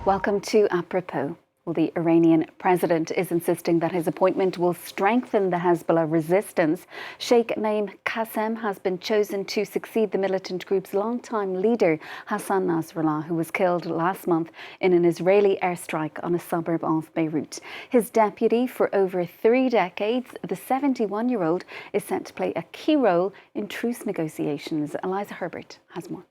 Welcome to Apropos. Well, the Iranian president is insisting that his appointment will strengthen the Hezbollah resistance. Sheikh Naim Qassem has been chosen to succeed the militant group's longtime leader, Hassan Nasrallah, who was killed last month in an Israeli airstrike on a suburb of Beirut. His deputy for over 3 decades, the 71-year-old, is set to play a key role in truce negotiations. Eliza Herbert has more.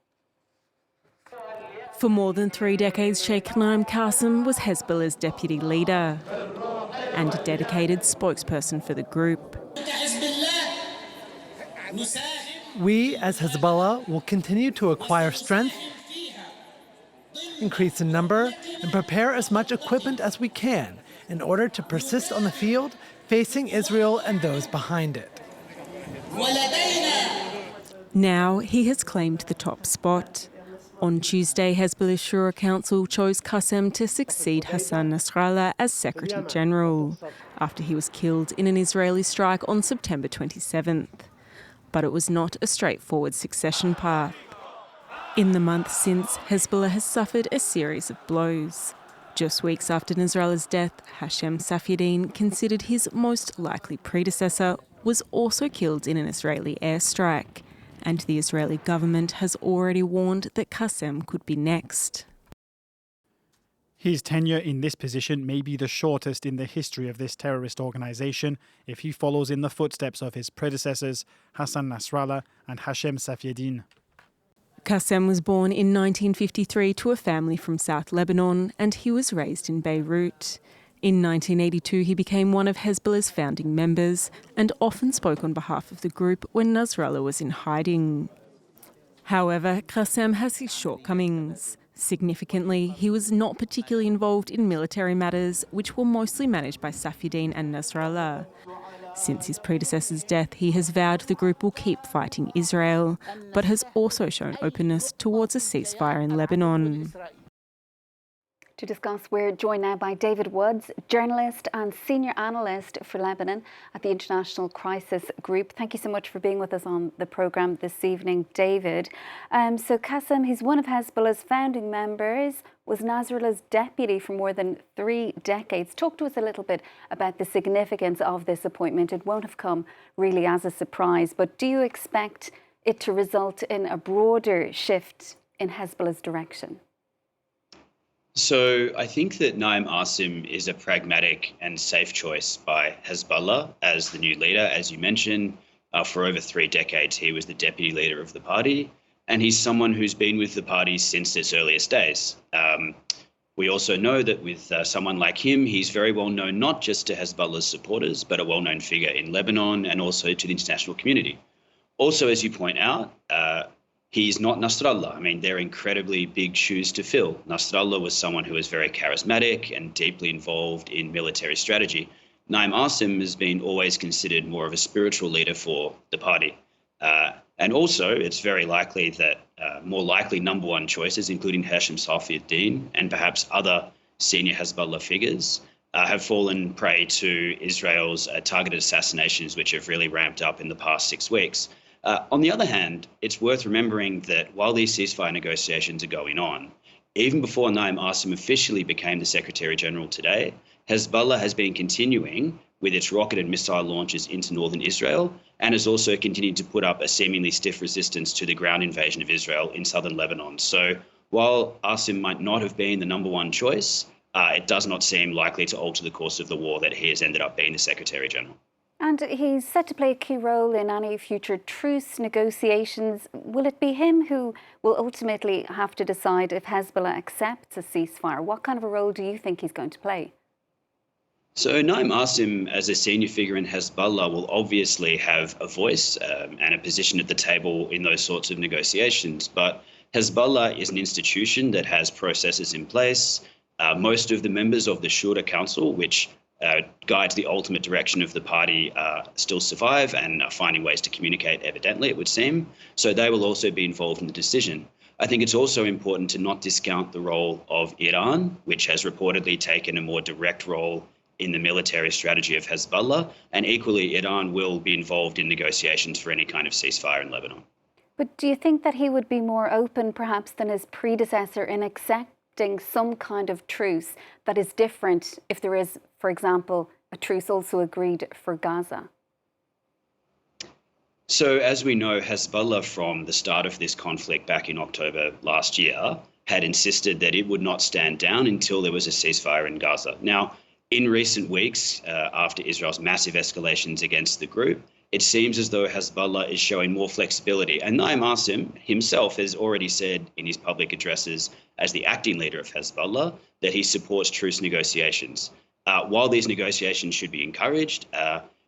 For more than 3 decades, Sheikh Naim Qassem was Hezbollah's deputy leader and a dedicated spokesperson for the group. We, as Hezbollah, will continue to acquire strength, increase in number, and prepare as much equipment as we can in order to persist on the field, facing Israel and those behind it. Now he has claimed the top spot. On Tuesday, Hezbollah's Shura Council chose Qassem to succeed Hassan Nasrallah as Secretary General after he was killed in an Israeli strike on September 27th. But it was not a straightforward succession path. In the months since, Hezbollah has suffered a series of blows. Just weeks after Nasrallah's death, Hashem Safieddine, considered his most likely predecessor, was also killed in an Israeli airstrike. And the Israeli government has already warned that Qassem could be next. His tenure in this position may be the shortest in the history of this terrorist organisation if he follows in the footsteps of his predecessors, Hassan Nasrallah and Hashem Safieddine. Qassem was born in 1953 to a family from South Lebanon, and he was raised in Beirut. In 1982, he became one of Hezbollah's founding members and often spoke on behalf of the group when Nasrallah was in hiding. However, Qassem has his shortcomings. Significantly, he was not particularly involved in military matters, which were mostly managed by Safieddine and Nasrallah. Since his predecessor's death, he has vowed the group will keep fighting Israel, but has also shown openness towards a ceasefire in Lebanon. To discuss, we're joined now by David Wood, journalist and senior analyst for Lebanon at the International Crisis Group. Thank you so much for being with us on the programme this evening, David. So Qassem, he's one of Hezbollah's founding members, was Nasrallah's deputy for more than 3 decades. Talk to us a little bit about the significance of this appointment. It won't have come really as a surprise, but do you expect it to result in a broader shift in Hezbollah's direction? So I think that Naim Qassem is a pragmatic and safe choice by Hezbollah as the new leader. As you mentioned, for over 3 decades, he was the deputy leader of the party, and he's someone who's been with the party since its earliest days. We also know that with someone like him, he's very well known not just to Hezbollah's supporters, but a well-known figure in Lebanon and also to the international community. Also, as you point out, he's not Nasrallah. I mean, they're incredibly big shoes to fill. Nasrallah was someone who was very charismatic and deeply involved in military strategy. Naim Qassem has been always considered more of a spiritual leader for the party. And also, it's very likely that more likely number 1 choices, including Hashem Safieddine and perhaps other senior Hezbollah figures, have fallen prey to Israel's targeted assassinations, which have really ramped up in the past 6 weeks. On the other hand, it's worth remembering that while these ceasefire negotiations are going on, even before Naim Qassem officially became the Secretary General today, Hezbollah has been continuing with its rocket and missile launches into northern Israel and has also continued to put up a seemingly stiff resistance to the ground invasion of Israel in southern Lebanon. So while Qassem might not have been the number 1 choice, it does not seem likely to alter the course of the war that he has ended up being the Secretary General. And he's set to play a key role in any future truce negotiations. Will it be him who will ultimately have to decide if Hezbollah accepts a ceasefire? What kind of a role do you think he's going to play? So Naim Qassem, as a senior figure in Hezbollah, will obviously have a voice and a position at the table in those sorts of negotiations. But Hezbollah is an institution that has processes in place. Most of the members of the Shura Council, which guides the ultimate direction of the party, still survive and are finding ways to communicate, evidently, it would seem. So they will also be involved in the decision. I think it's also important to not discount the role of Iran, which has reportedly taken a more direct role in the military strategy of Hezbollah. And equally, Iran will be involved in negotiations for any kind of ceasefire in Lebanon. But do you think that he would be more open, perhaps, than his predecessor in expecting some kind of truce that is different if there is, for example, a truce also agreed for Gaza? So, as we know, Hezbollah from the start of this conflict back in October last year had insisted that it would not stand down until there was a ceasefire in Gaza. Now, in recent weeks, after Israel's massive escalations against the group, it seems as though Hezbollah is showing more flexibility. And Naim Qassem himself has already said in his public addresses as the acting leader of Hezbollah that he supports truce negotiations. While these negotiations should be encouraged,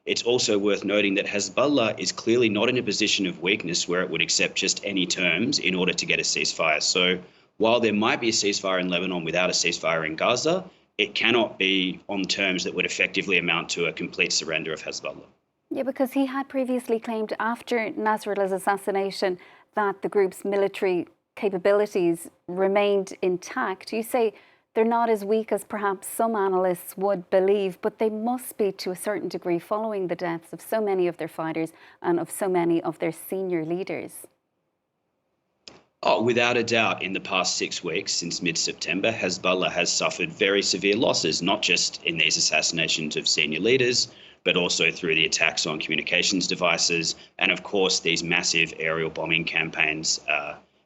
it's also worth noting that Hezbollah is clearly not in a position of weakness where it would accept just any terms in order to get a ceasefire. So while there might be a ceasefire in Lebanon without a ceasefire in Gaza, it cannot be on terms that would effectively amount to a complete surrender of Hezbollah. Yeah, because he had previously claimed after Nasrallah's assassination that the group's military capabilities remained intact. You say they're not as weak as perhaps some analysts would believe, but they must be to a certain degree following the deaths of so many of their fighters and of so many of their senior leaders. Oh, without a doubt, in the past 6 weeks, since mid-September, Hezbollah has suffered very severe losses, not just in these assassinations of senior leaders, but also through the attacks on communications devices and, of course, these massive aerial bombing campaigns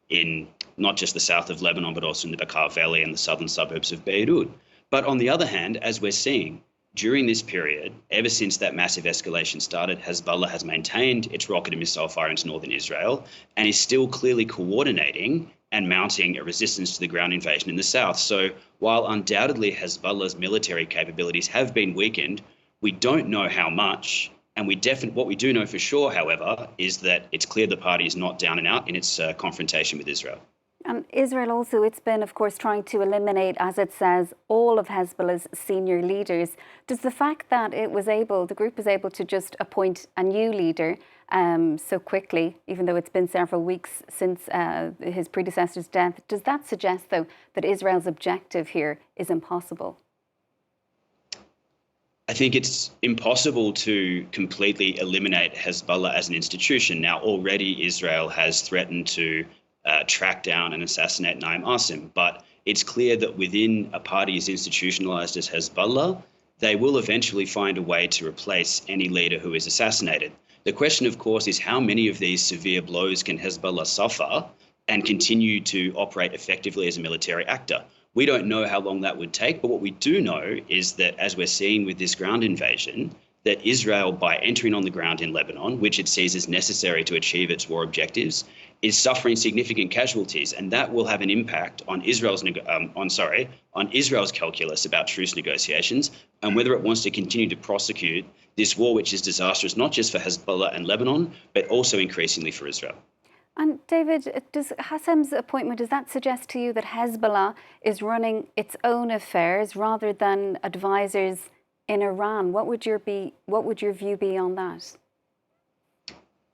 in not just the south of Lebanon, but also in the Bekaa Valley and the southern suburbs of Beirut. But on the other hand, as we're seeing, during this period, ever since that massive escalation started, Hezbollah has maintained its rocket and missile fire into northern Israel and is still clearly coordinating and mounting a resistance to the ground invasion in the south. So while undoubtedly Hezbollah's military capabilities have been weakened, we don't know how much. And what we do know for sure, however, is that it's clear the party is not down and out in its confrontation with Israel. And Israel also, it's been, of course, trying to eliminate, as it says, all of Hezbollah's senior leaders. Does the fact that the group was able to just appoint a new leader so quickly, even though it's been several weeks since his predecessor's death, does that suggest, though, that Israel's objective here is impossible? I think it's impossible to completely eliminate Hezbollah as an institution. Now, already Israel has threatened to track down and assassinate Naim Qassem, but it's clear that within a party as institutionalized as Hezbollah, they will eventually find a way to replace any leader who is assassinated. The question, of course, is how many of these severe blows can Hezbollah suffer and continue to operate effectively as a military actor? We don't know how long that would take, but what we do know is that, as we're seeing with this ground invasion, that Israel, by entering on the ground in Lebanon, which it sees as necessary to achieve its war objectives, is suffering significant casualties, and that will have an impact on Israel's calculus about truce negotiations and whether it wants to continue to prosecute this war, which is disastrous not just for Hezbollah and Lebanon, but also increasingly for Israel. And David, does Qassem's appointment, does that suggest to you that Hezbollah is running its own affairs rather than advisors in Iran? What would your view be on that?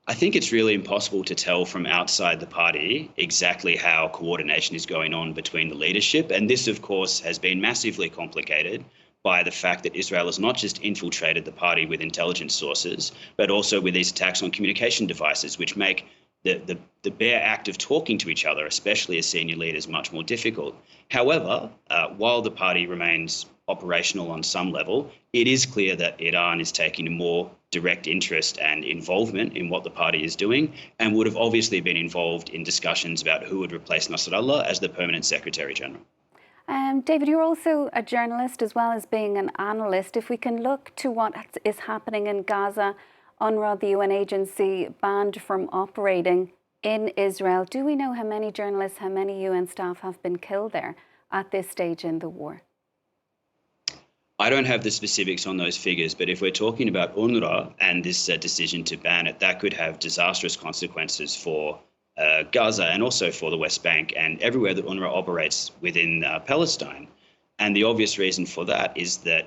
I think it's really impossible to tell from outside the party exactly how coordination is going on between the leadership. And this, of course, has been massively complicated by the fact that Israel has not just infiltrated the party with intelligence sources, but also with these attacks on communication devices, which make the bare act of talking to each other, especially as senior leaders, much more difficult. However, while the party remains operational on some level, it is clear that Iran is taking a more direct interest and involvement in what the party is doing and would have obviously been involved in discussions about who would replace Nasrallah as the permanent Secretary General. David, you're also a journalist as well as being an analyst. If we can look to what is happening in Gaza, UNRWA, the UN agency, banned from operating in Israel. Do we know how many journalists, how many UN staff have been killed there at this stage in the war? I don't have the specifics on those figures, but if we're talking about UNRWA and this decision to ban it, that could have disastrous consequences for Gaza and also for the West Bank and everywhere that UNRWA operates within Palestine. And the obvious reason for that is that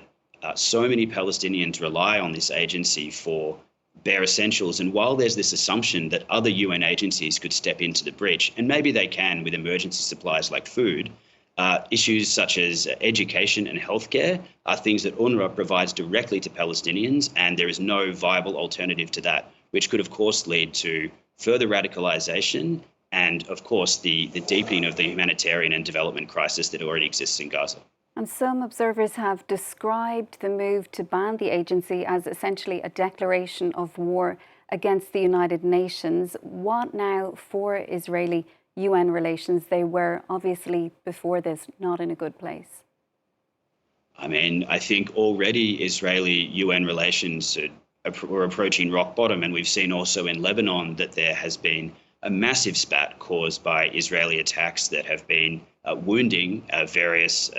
so many Palestinians rely on this agency for bare essentials. And while there's this assumption that other UN agencies could step into the breach, and maybe they can with emergency supplies like food, issues such as education and healthcare are things that UNRWA provides directly to Palestinians, and there is no viable alternative to that, which could, of course, lead to further radicalization and, of course, the deepening of the humanitarian and development crisis that already exists in Gaza. And some observers have described the move to ban the agency as essentially a declaration of war against the United Nations. What now for Israeli UN relations? They were obviously before this not in a good place. I mean, I think already Israeli UN relations were approaching rock bottom, and we've seen also in Lebanon that there has been a massive spat caused by Israeli attacks that have been wounding various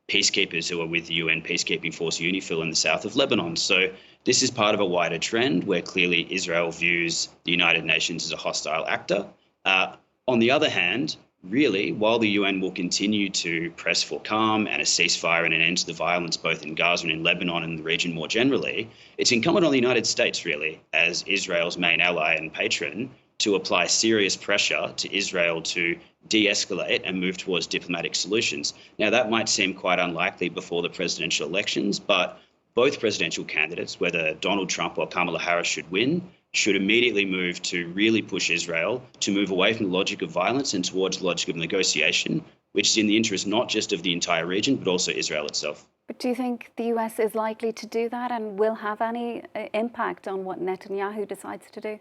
peacekeepers who are with the UN peacekeeping force UNIFIL in the south of Lebanon. So this is part of a wider trend where clearly Israel views the United Nations as a hostile actor. On the other hand, really, while the UN will continue to press for calm and a ceasefire and an end to the violence both in Gaza and in Lebanon and the region more generally, it's incumbent on the United States, really, as Israel's main ally and patron, to apply serious pressure to Israel to de-escalate and move towards diplomatic solutions. Now, that might seem quite unlikely before the presidential elections, but both presidential candidates, whether Donald Trump or Kamala Harris should win, should immediately move to really push Israel to move away from the logic of violence and towards the logic of negotiation, which is in the interest not just of the entire region, but also Israel itself. But do you think the US is likely to do that and will have any impact on what Netanyahu decides to do?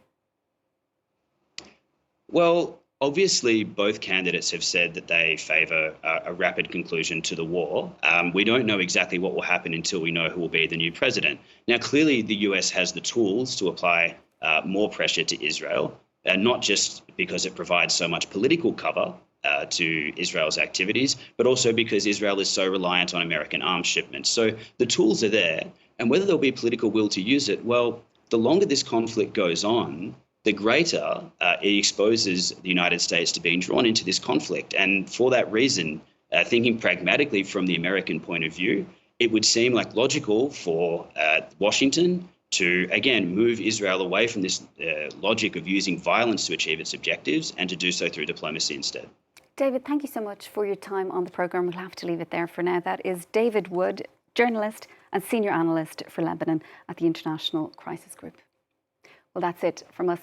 Well, obviously, both candidates have said that they favour a rapid conclusion to the war. We don't know exactly what will happen until we know who will be the new president. Now, clearly, the US has the tools to apply more pressure to Israel, not just because it provides so much political cover to Israel's activities, but also because Israel is so reliant on American arms shipments. So the tools are there, and whether there'll be political will to use it, well, the longer this conflict goes on, the greater it exposes the United States to being drawn into this conflict. And for that reason, thinking pragmatically from the American point of view, it would seem like logical for Washington to, again, move Israel away from this logic of using violence to achieve its objectives and to do so through diplomacy instead. David, thank you so much for your time on the programme. We'll have to leave it there for now. That is David Wood, journalist and senior analyst for Lebanon at the International Crisis Group. Well, that's it from us.